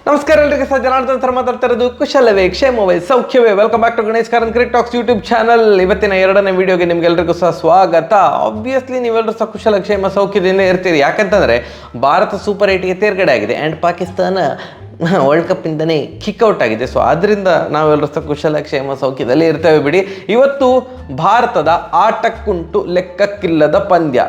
ನಮಸ್ಕಾರ ಎಲ್ಲರಿಗೆ ಸಹ ಜನಾರ್ದನ್ ಸರ್ ಮಾತಾಡ್ತಾ ಇರೋದು. ಕುಶಲವೇ, ಕ್ಷೇಮವೇ, ಸೌಖ್ಯವೇ. Welcome back to Ganesh Karanth cricket talks YouTube channel. ಇವತ್ತಿನ ಎರಡನೇ ವಿಡಿಯೋಗೆ ನಿಮ್ಗೆಲ್ಲರಿಗೂ ಸಹ ಸ್ವಾಗತ. ಆಬ್ವಿಯಸ್ಲಿ ನೀವೆಲ್ಲರೂ ಸಹ ಕುಶಲ, ಕ್ಷೇಮ, ಸೌಖ್ಯದಿಂದ ಇರ್ತೀರಿ. ಯಾಕಂತಂದರೆ ಭಾರತ ಸೂಪರ್ 8ಗೆ ತೇರ್ಗಡೆ ಆಗಿದೆ ಆ್ಯಂಡ್ ಪಾಕಿಸ್ತಾನ ವರ್ಲ್ಡ್ ಕಪ್ಪಿಂದನೇ ಕಿಕ್ಔಟ್ ಆಗಿದೆ. ಸೊ ಆದ್ದರಿಂದ ನಾವೆಲ್ಲರೂ ಸಹ ಕುಶಲ, ಕ್ಷೇಮ, ಸೌಖ್ಯದಲ್ಲಿ ಇರ್ತೇವೆ ಬಿಡಿ. ಇವತ್ತು ಭಾರತದ ಆಟಕ್ಕುಂಟು ಲೆಕ್ಕಕ್ಕಿಲ್ಲದ ಪಂದ್ಯ.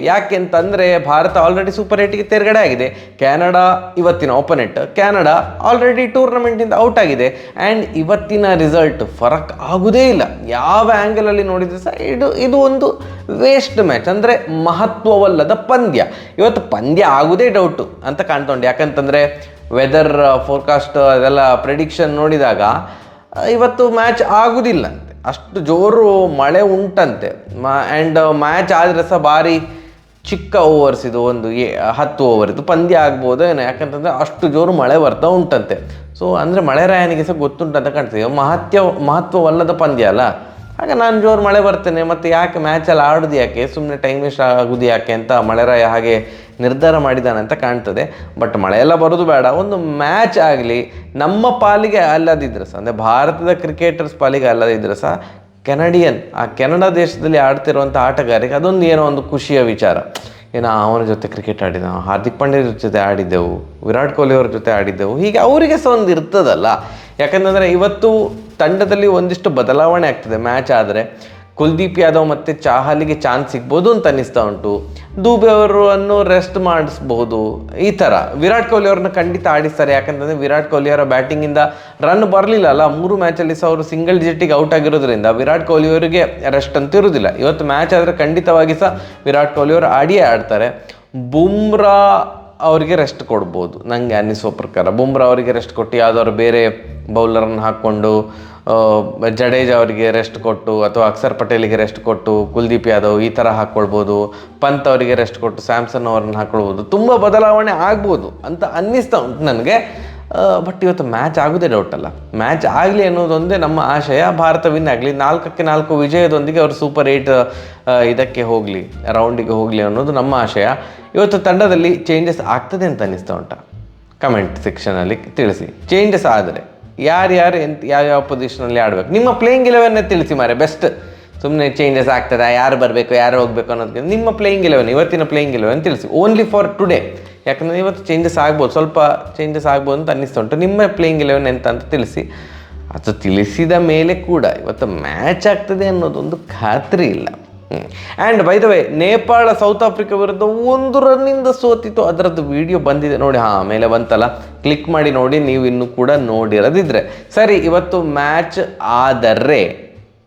ಯಾಕೆ ಅಂತಂದರೆ ಭಾರತ ಆಲ್ರೆಡಿ ಸೂಪರ್ 8ಗೆ ತೇರ್ಗಡೆ ಆಗಿದೆ. ಕೆನಡಾ ಇವತ್ತಿನ ಓಪನೆಂಟ್. ಕೆನಡಾ ಆಲ್ರೆಡಿ ಟೂರ್ನಮೆಂಟಿಂದ ಔಟ್ ಆಗಿದೆ ಆ್ಯಂಡ್ ಇವತ್ತಿನ ರಿಸಲ್ಟ್ ಫರಕ್ ಆಗುವುದೇ ಇಲ್ಲ. ಯಾವ ಆ್ಯಂಗಲಲ್ಲಿ ನೋಡಿದರೆ ಸಹ ಇದು ಒಂದು ವೇಸ್ಟ್ ಮ್ಯಾಚ್, ಅಂದರೆ ಮಹತ್ವವಲ್ಲದ ಪಂದ್ಯ. ಇವತ್ತು ಪಂದ್ಯ ಆಗುವುದೇ ಡೌಟು ಅಂತ ಕಾಣ್ತೊಂಡು. ಯಾಕಂತಂದರೆ ವೆದರ್ ಫೋರ್ಕಾಸ್ಟ್ ಅದೆಲ್ಲ ಪ್ರೆಡಿಕ್ಷನ್ ನೋಡಿದಾಗ ಇವತ್ತು ಮ್ಯಾಚ್ ಆಗುವುದಿಲ್ಲಂತೆ. ಅಷ್ಟು ಜೋರು ಮಳೆ ಉಂಟಂತೆ. ಆ್ಯಂಡ್ ಮ್ಯಾಚ್ ಆದರೆ ಸಹ ಭಾರಿ ಚಿಕ್ಕ ಓವರ್ಸ್, ಇದು ಒಂದು 10 ಓವರ್ ಇದು ಪಂದ್ಯ ಆಗ್ಬೋದು ಏನೋ. ಯಾಕಂತಂದರೆ ಅಷ್ಟು ಜೋರು ಮಳೆ ಬರ್ತಾ ಉಂಟಂತೆ. ಸೊ ಅಂದರೆ ಮಳೆರಾಯನಿಗೆ ಸಹ ಗೊತ್ತುಂಟಂತ ಕಾಣ್ತದೆ. ಮಹತ್ವವಲ್ಲದ ಪಂದ್ಯ ಅಲ್ಲ, ಆಗ ನಾನು ಜೋರು ಮಳೆ ಬರ್ತೇನೆ ಮತ್ತು ಯಾಕೆ ಮ್ಯಾಚಲ್ಲಿ ಆಡೋದು, ಯಾಕೆ ಸುಮ್ಮನೆ ಟೈಮ್ ವೇಸ್ಟ್ ಆಗೋದು ಯಾಕೆ ಅಂತ ಮಳೆರಾಯ ಹಾಗೆ ನಿರ್ಧಾರ ಮಾಡಿದ್ದಾನೆ ಅಂತ ಕಾಣ್ತದೆ. ಬಟ್ ಮಳೆಯೆಲ್ಲ ಬರೋದು ಬೇಡ, ಒಂದು ಮ್ಯಾಚ್ ಆಗಲಿ ನಮ್ಮ ಪಾಲಿಗೆ ಅಲ್ಲದಿದ್ದರೆ ಸಹ, ಅಂದರೆ ಭಾರತದ ಕ್ರಿಕೆಟರ್ಸ್ ಪಾಲಿಗೆ ಅಲ್ಲದಿದ್ದರೆ ಸಹ ಕೆನಡಾ ದೇಶದಲ್ಲಿ ಆಡ್ತಿರುವಂಥ ಆಟಗಾರರಿಗೆ ಅದೊಂದು ಏನೋ ಒಂದು ಖುಷಿಯ ವಿಚಾರ. ಏನೋ ಅವನ ಜೊತೆ ಕ್ರಿಕೆಟ್ ಆಡಿದ, ಹಾರ್ದಿಕ್ ಪಾಂಡ್ಯ ಜೊತೆ ಆಡಿದ್ದೆವು, ವಿರಾಟ್ ಕೊಹ್ಲಿ ಅವ್ರ ಜೊತೆ ಆಡಿದ್ದೆವು, ಹೀಗೆ ಅವರಿಗೆ ಸಹ ಒಂದು ಇರ್ತದಲ್ಲ. ಯಾಕಂತಂದರೆ ಇವತ್ತು ತಂಡದಲ್ಲಿ ಒಂದಿಷ್ಟು ಬದಲಾವಣೆ ಆಗ್ತದೆ ಮ್ಯಾಚ್ ಆದರೆ. ಕುಲ್ದೀಪ್ ಯಾದವ್ ಮತ್ತು ಚಾಹಲಿಗೆ ಚಾನ್ಸ್ ಸಿಗ್ಬೋದು ಅಂತ ಅನ್ನಿಸ್ತಾ ಉಂಟು. ದೂಬೆ ಅವರನ್ನು ರೆಸ್ಟ್ ಮಾಡಿಸ್ಬಹುದು. ಈ ಥರ ವಿರಾಟ್ ಕೊಹ್ಲಿ ಅವ್ರನ್ನ ಖಂಡಿತ ಆಡಿಸ್ತಾರೆ. ಯಾಕಂತಂದರೆ ವಿರಾಟ್ ಕೊಹ್ಲಿ ಅವರ ಬ್ಯಾಟಿಂಗಿಂದ ರನ್ ಬರಲಿಲ್ಲ ಅಲ್ಲ, 3 ಮ್ಯಾಚಲ್ಲಿ ಸಹ ಅವರು ಸಿಂಗಲ್ ಡಿಜಿಟಿಗೆ ಔಟ್ ಆಗಿರೋದ್ರಿಂದ ವಿರಾಟ್ ಕೊಹ್ಲಿ ಅವರಿಗೆ ರೆಸ್ಟ್ ಅಂತೂ ಇರೋದಿಲ್ಲ. ಇವತ್ತು ಮ್ಯಾಚ್ ಆದರೆ ಖಂಡಿತವಾಗಿ ಸಹ ವಿರಾಟ್ ಕೊಹ್ಲಿ ಅವರು ಆಡಿಯೇ ಆಡ್ತಾರೆ. ಬುಮ್ರಾ ಅವರಿಗೆ ರೆಸ್ಟ್ ಕೊಡ್ಬೋದು ನನಗೆ ಅನ್ನಿಸೋ ಪ್ರಕಾರ. ಬುಮ್ರಾ ಅವರಿಗೆ ರೆಸ್ಟ್ ಕೊಟ್ಟು ಯಾವುದಾದ್ರು ಬೇರೆ ಬೌಲರನ್ನು ಹಾಕ್ಕೊಂಡು ಜಡೇಜಾ ಅವರಿಗೆ ರೆಸ್ಟ್ ಕೊಟ್ಟು, ಅಥವಾ ಅಕ್ಷರ್ ಪಟೇಲಿಗೆ ರೆಸ್ಟ್ ಕೊಟ್ಟು ಕುಲ್ದೀಪ್ ಯಾದವ್ ಈ ಥರ ಹಾಕ್ಕೊಳ್ಬೋದು. ಪಂತ್ ಅವರಿಗೆ ರೆಸ್ಟ್ ಕೊಟ್ಟು ಸ್ಯಾಮ್ಸನ್ ಅವರನ್ನು ಹಾಕ್ಕೊಳ್ಬೋದು. ತುಂಬ ಬದಲಾವಣೆ ಆಗ್ಬೋದು ಅಂತ ಅನ್ನಿಸ್ತಾ ಉಂಟು ನನಗೆ. ಬಟ್ ಇವತ್ತು ಮ್ಯಾಚ್ ಆಗೋದೇ ಡೌಟ್ ಅಲ್ಲ. ಮ್ಯಾಚ್ ಆಗಲಿ ಅನ್ನೋದೊಂದೇ ನಮ್ಮ ಆಶಯ. ಭಾರತ ವಿನ್ ಆಗಲಿ, 4-4 ವಿಜಯದೊಂದಿಗೆ ಅವರು ಸೂಪರ್ 8 ಇದಕ್ಕೆ ಹೋಗಲಿ, ರೌಂಡಿಗೆ ಹೋಗಲಿ ಅನ್ನೋದು ನಮ್ಮ ಆಶಯ. ಇವತ್ತು ತಂಡದಲ್ಲಿ ಚೇಂಜಸ್ ಆಗ್ತದೆ ಅಂತ ಅನ್ನಿಸ್ತಾ ಉಂಟ? ಕಮೆಂಟ್ ಸೆಕ್ಷನಲ್ಲಿ ತಿಳಿಸಿ. ಚೇಂಜಸ್ ಆದರೆ ಯಾರ್ಯಾರು ಯಾವ್ಯಾವ ಪೊಸಿಷನಲ್ಲಿ ಆಡಬೇಕು, ನಿಮ್ಮ ಪ್ಲೇಯಿಂಗ್ 11 ತಿಳಿಸಿ ಮಾರೆ. ಬೆಸ್ಟ್. ಸುಮ್ಮನೆ ಚೇಂಜಸ್ ಆಗ್ತದೆ, ಯಾರು ಬರಬೇಕು ಯಾರು ಹೋಗಬೇಕು ಅನ್ನೋದಕ್ಕೆ ನಿಮ್ಮ ಪ್ಲೇಯಿಂಗ್ 11, ಇವತ್ತಿನ ಪ್ಲೇಯಿಂಗ್ 11 ತಿಳಿಸಿ. Only for today. ಯಾಕಂದರೆ ಇವತ್ತು ಚೇಂಜಸ್ ಆಗ್ಬೋದು, ಸ್ವಲ್ಪ ಚೇಂಜಸ್ ಆಗ್ಬೋದು ಅಂತ ಅನ್ನಿಸ್ತಾ ಉಂಟು. ನಿಮ್ಮ ಪ್ಲೇಯಿಂಗ್ 11 ಅಂತ ತಿಳಿಸಿ. ಅದು ತಿಳಿಸಿದ ಮೇಲೆ ಕೂಡ ಇವತ್ತು ಮ್ಯಾಚ್ ಆಗ್ತದೆ ಅನ್ನೋದೊಂದು ಖಾತ್ರಿ ಇಲ್ಲ. And by the way, Nepal south Africa ವಿರುದ್ಧ 1 ರನ್ನಿಂದ ಸೋತಿತ್ತು. ಅದರದ್ದು ವಿಡಿಯೋ ಬಂದಿದೆ ನೋಡಿ. ಮೇಲೆ ಬಂತಲ್ಲ, ಕ್ಲಿಕ್ ಮಾಡಿ ನೋಡಿ ನೀವು ಇನ್ನೂ ಕೂಡ ನೋಡಿರೋದಿದ್ರೆ. ಸರಿ, ಇವತ್ತು ಮ್ಯಾಚ್ ಆದರೆ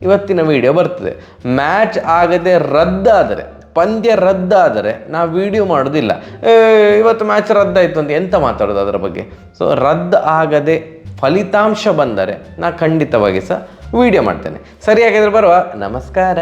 ಇವತ್ತಿನ ವಿಡಿಯೋ ಬರ್ತದೆ. ಮ್ಯಾಚ್ ಆಗದೆ ರದ್ದಾದರೆ, ಪಂದ್ಯ ರದ್ದಾದರೆ ನಾವು ವಿಡಿಯೋ ಮಾಡೋದಿಲ್ಲ. ಇವತ್ತು ಮ್ಯಾಚ್ ರದ್ದಾಯಿತು ಅಂತ ಎಂತ ಮಾತಾಡೋದು ಅದರ ಬಗ್ಗೆ. ಸೊ ರದ್ದು ಆಗದೆ ಫಲಿತಾಂಶ ಬಂದರೆ ನಾನು ಖಂಡಿತವಾಗಿ ಸಹ ವಿಡಿಯೋ ಮಾಡ್ತೇನೆ. ಸರಿಯಾಗಿದ್ರೆ ಬರುವ. ನಮಸ್ಕಾರ.